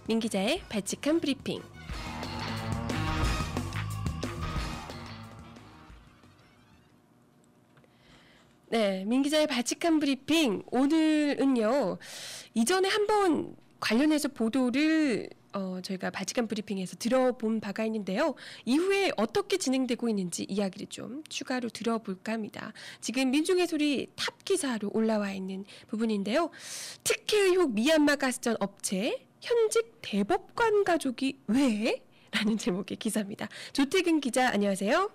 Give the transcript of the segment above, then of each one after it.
민 기자의 발칙한 브리핑. 네, 민 기자의 발칙한 브리핑. 오늘은요, 이전에 한번 관련해서 보도를 저희가 발칙한 브리핑에서 들어본 바가 있는데요. 이후에 어떻게 진행되고 있는지 이야기를 좀 추가로 들어볼까 합니다. 지금 민중의 소리 탑 기사로 올라와 있는 부분인데요. 특혜 의혹 미얀마 가스전 업체 현직 대법관 가족이 왜? 라는 제목의 기사입니다. 조태근 기자, 안녕하세요.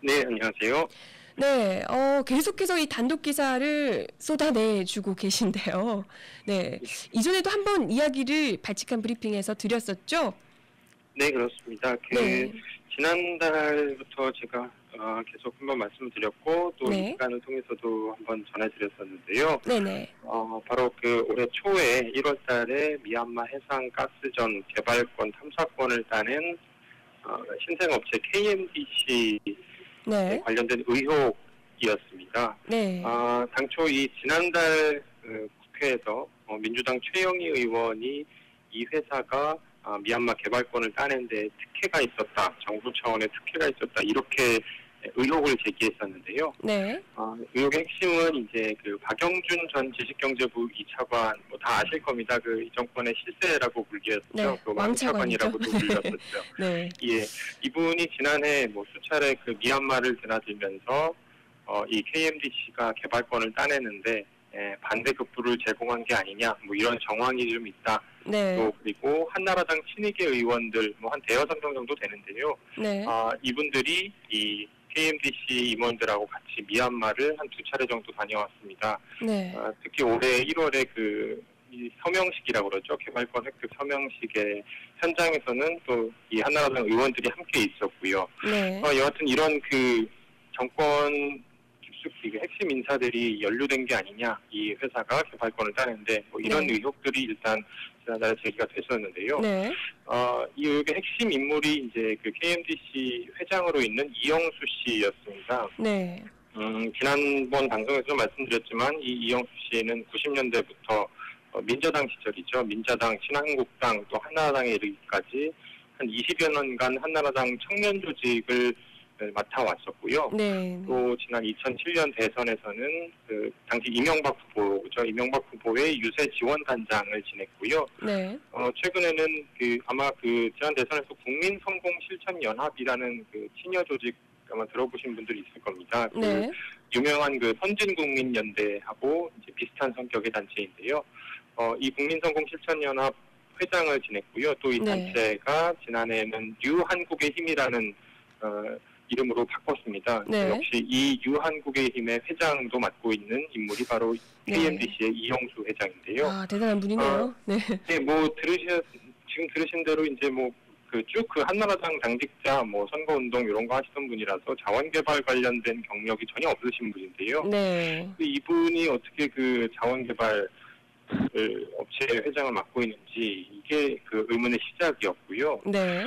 네, 안녕하세요. 네, 계속해서 이 단독 기사를 쏟아내주고 계신데요. 네, 이전에도 한번 이야기를 발칙한 브리핑에서 드렸었죠? 네, 그렇습니다. 네. 지난달부터 제가 계속 한번 말씀을 드렸고, 또 네. 이 시간을 통해서도 한번 전해드렸었는데요. 네네. 바로 그 올해 초에 1월 달에 미얀마 해상 가스전 개발권 탐사권을 따낸 신생업체 KMDC 네. 관련된 의혹이었습니다. 네. 당초 이 지난달 국회에서 민주당 최영희 의원이 이 회사가 미얀마 개발권을 따낸 데 특혜가 있었다, 정부 차원의 특혜가 있었다, 이렇게 의혹을 제기했었는데요. 네. 의혹의 핵심은 이제 그 박영준 전 지식경제부 2차관, 뭐 다 아실 겁니다. 그 이 정권의 실세라고 불리었죠. 네, 그 왕차관이죠. 왕차관이라고도 불렸었죠. 네. 예, 이분이 지난해 뭐 수차례 그 미얀마를 드나들면서 이 KMDC가 개발권을 따내는데 반대급부를 제공한 게 아니냐, 뭐 이런 정황이 좀 있다. 네. 또 그리고 한나라당 친이계 의원들 뭐 한 대여섯 명 정도 되는데요. 네. 이분들이 이 KMDC 임원들하고 같이 미얀마를 한 2차례 정도 다녀왔습니다. 네. 특히 올해 1월에 이 서명식이라고 그러죠. 개발권 획득 서명식의 현장에서는 또 이 한나라당 의원들이 함께 있었고요. 네. 여하튼 이런 그 정권 깊숙이 핵심 인사들이 연루된 게 아니냐, 이 회사가 개발권을 따는데 뭐 이런 네. 의혹들이 일단 지난달에 제기가 됐었는데요. 네. 이 의혹의 핵심 인물이 이제 그 KMDC 회장으로 있는 이영수 씨였습니다. 네. 지난번 방송에서 말씀드렸지만 이 이영수 씨는 90년대부터 민저당 시절이죠. 민자당, 신한국당, 또 한나라당에 이르기까지 한 20여 년간 한나라당 청년 조직을 맡아왔었고요. 네. 또 지난 2007년 대선에서는 그 당시 이명박 후보의 유세 지원단장을 지냈고요. 네. 최근에는 아마 지난 대선에서 국민성공실천연합이라는 그 친여 조직 아마 들어보신 분들이 있을 겁니다. 네. 유명한 그 선진국민연대하고 이제 비슷한 성격의 단체인데요. 이 국민성공실천연합 회장을 지냈고요. 또 이 네. 단체가 지난해에는 뉴한국의 힘이라는 이름으로 바꿨습니다. 네. 역시 이 유한국의 힘의 회장도 맡고 있는 인물이 바로 KMDC의 이영수 회장인데요. 대단한 분이네요. 네. 네, 지금 들으신 대로 이제 쭉 한나라당 당직자, 선거운동 이런 거 하시던 분이라서 자원개발 관련된 경력이 전혀 없으신 분인데요. 네. 이분이 어떻게 그 자원개발 업체의 회장을 맡고 있는지 이게 그 의문의 시작이었고요. 네.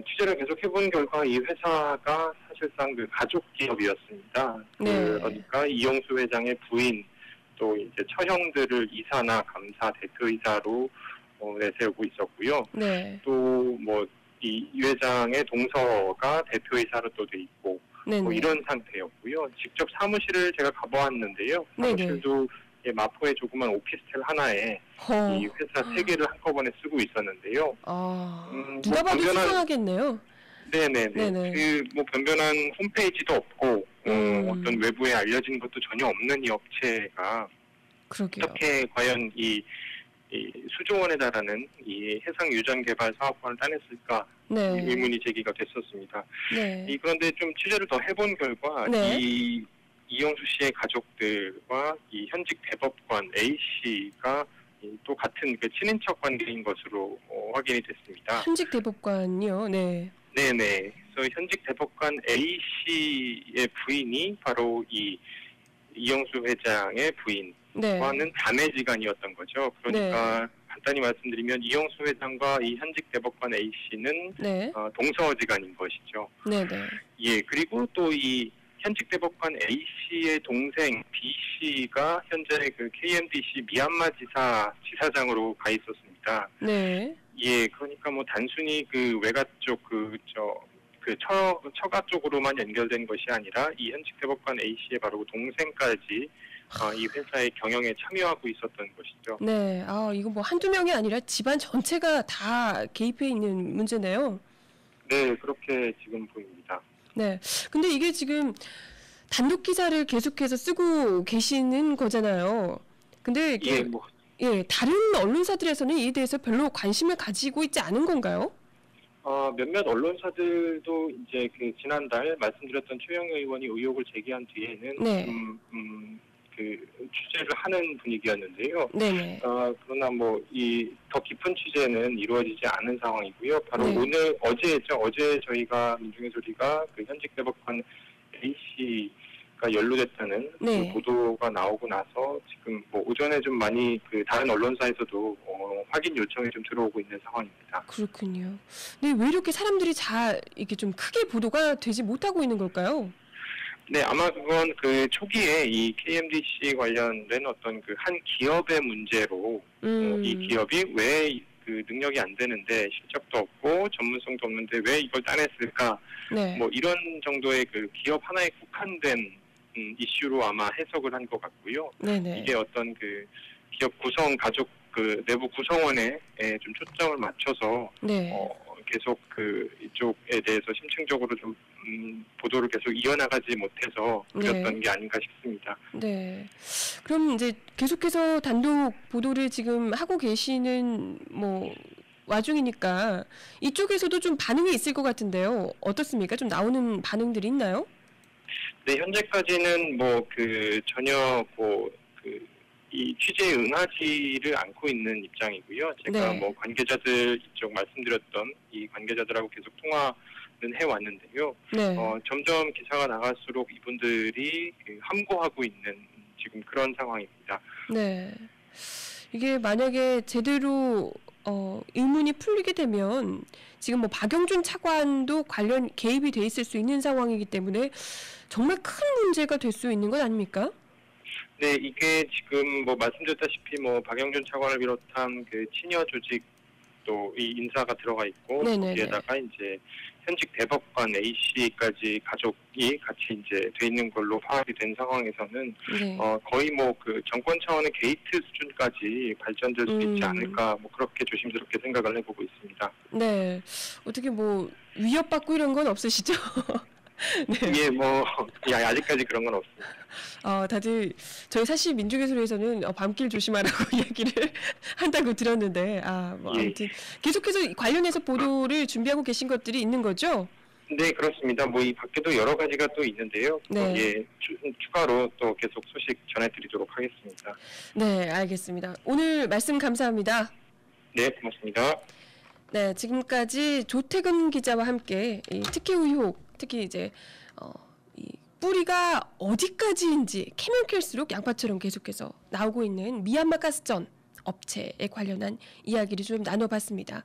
취재를 계속 해본 결과 이 회사가 사실상 그 가족 기업이었습니다. 네. 그러니까 이영수 회장의 부인, 또 이제 처형들을 이사나 감사, 대표이사로 내세우고 있었고요. 네. 또 이 회장의 동서가 대표이사로 또 돼 있고, 네네. 이런 상태였고요. 직접 사무실을 제가 가봐왔는데요. 사무실도 마포의 조그만 오피스텔 하나에 이 회사 3개를 한꺼번에 쓰고 있었는데요. 누가 봐도 수상하겠네요. 네네네. 변변한 홈페이지도 없고, 어떤 외부에 알려진 것도 전혀 없는 이 업체가 그러게요. 어떻게 과연 이 수조 원에 달하는 이 해상 유전 개발 사업권을 따냈을까, 네. 의문이 제기가 됐었습니다. 네. 그런데 좀 취재를 더 해본 결과 네. 이영수 씨의 가족들과 이 현직 대법관 A 씨가 또 같은 그 친인척 관계인 것으로 확인이 됐습니다. 현직 대법관이요. 네. 네네. 그래서 현직 대법관 A 씨의 부인이 바로 이 이영수 회장의 부인과는 네. 자매지간이었던 거죠. 그러니까 간단히 말씀드리면 이영수 회장과 이 현직 대법관 A 씨는 네. 동서지간인 것이죠. 네네. 예, 그리고 또 이 현직 대법관 A 씨의 동생 B 씨가 현재 그 KMDC 미얀마 지사장으로 가 있었습니다. 네. 예, 그러니까 뭐 단순히 그 외가 쪽 처가 쪽으로만 연결된 것이 아니라 이 현직 대법관 A 씨의 바로 그 동생까지 이 회사의 경영에 참여하고 있었던 것이죠. 네, 아, 이거 뭐 한두 명이 아니라 집안 전체가 다 개입해 있는 문제네요. 네, 그렇게 지금 보입니다. 네, 근데 이게 지금 단독 기사를 계속해서 쓰고 계시는 거잖아요. 근데 예, 뭐 다른 언론사들에서는 이에 대해서 별로 관심을 가지고 있지 않은 건가요? 몇몇 언론사들도 이제 그 지난달 말씀드렸던 최영희 의원이 의혹을 제기한 뒤에는 네. 그 취재를 하는 분위기였는데요. 네네. 그러나 뭐 이 더 깊은 취재는 이루어지지 않은 상황이고요. 바로 네. 어제죠. 어제 저희가 민중의 소리가 그 현직 대법관 A 씨가 연루됐다는 네. 그 보도가 나오고 나서 지금 뭐 오전에 좀 많이 그 다른 언론사에서도 확인 요청이 좀 들어오고 있는 상황입니다. 그렇군요. 근데 왜 이렇게 사람들이 이렇게 좀 크게 보도가 되지 못하고 있는 걸까요? 네, 아마 그건 그 초기에 이 KMDC 관련된 어떤 그 한 기업의 문제로 이 기업이 왜 그 능력이 안 되는데 실적도 없고 전문성도 없는데 왜 이걸 따냈을까? 네. 뭐 이런 정도의 그 기업 하나에 국한된 이슈로 아마 해석을 한 것 같고요. 네네. 이게 어떤 그 기업 가족 그 내부 구성원에 좀 초점을 맞춰서 네. 계속 그 이쪽에 대해서 심층적으로 좀 보도를 계속 이어나가지 못해서 그랬던 게 아닌가 싶습니다. 네. 그럼 이제 계속해서 단독 보도를 지금 하고 계시는 뭐 와중이니까 이쪽에서도 좀 반응이 있을 것 같은데요. 어떻습니까? 좀 나오는 반응들이 있나요? 네, 현재까지는 뭐 그 전혀 이 취재에 응하지를 않고 있는 입장이고요. 제가 네. 뭐 관계자들 이쪽 말씀드렸던 이 관계자들하고 계속 통화는 해왔는데요. 네. 점점 기사가 나갈수록 이분들이 함구하고 있는 지금 그런 상황입니다. 네. 이게 만약에 제대로 의문이 풀리게 되면 지금 뭐 박영준 차관도 관련 개입이 돼 있을 수 있는 상황이기 때문에 정말 큰 문제가 될 수 있는 것 아닙니까? 네, 이게 지금 뭐 말씀드렸다시피 뭐 박영준 차관을 비롯한 그 친여 조직도 이 인사가 들어가 있고 네네네. 거기에다가 이제 현직 대법관 A 씨까지 가족이 같이 이제 돼 있는 걸로 파악이 된 상황에서는 네. 거의 뭐 그 정권 차원의 게이트 수준까지 발전될 수 있지 않을까 뭐 그렇게 조심스럽게 생각을 해보고 있습니다. 네. 어떻게 뭐 위협받고 이런 건 없으시죠? 네. 예, 뭐 아직까지 그런 건 없습니다. 다들 저희 사실 민중의 소리에서는 밤길 조심하라고 이야기를 한다고 들었는데 뭐 예. 아무튼 계속해서 관련해서 보도를 준비하고 계신 것들이 있는 거죠? 네, 그렇습니다. 뭐 이 밖에도 여러 가지가 또 있는데요. 네. 예, 추가로 또 계속 소식 전해드리도록 하겠습니다. 네, 알겠습니다. 오늘 말씀 감사합니다. 네, 고맙습니다. 네, 지금까지 조태근 기자와 함께 이 특혜 의혹, 특히 이제 이 뿌리가 어디까지인지 캐면 캘수록 양파처럼 계속해서 나오고 있는 미얀마 가스전 업체에 관련한 이야기를 좀 나눠봤습니다.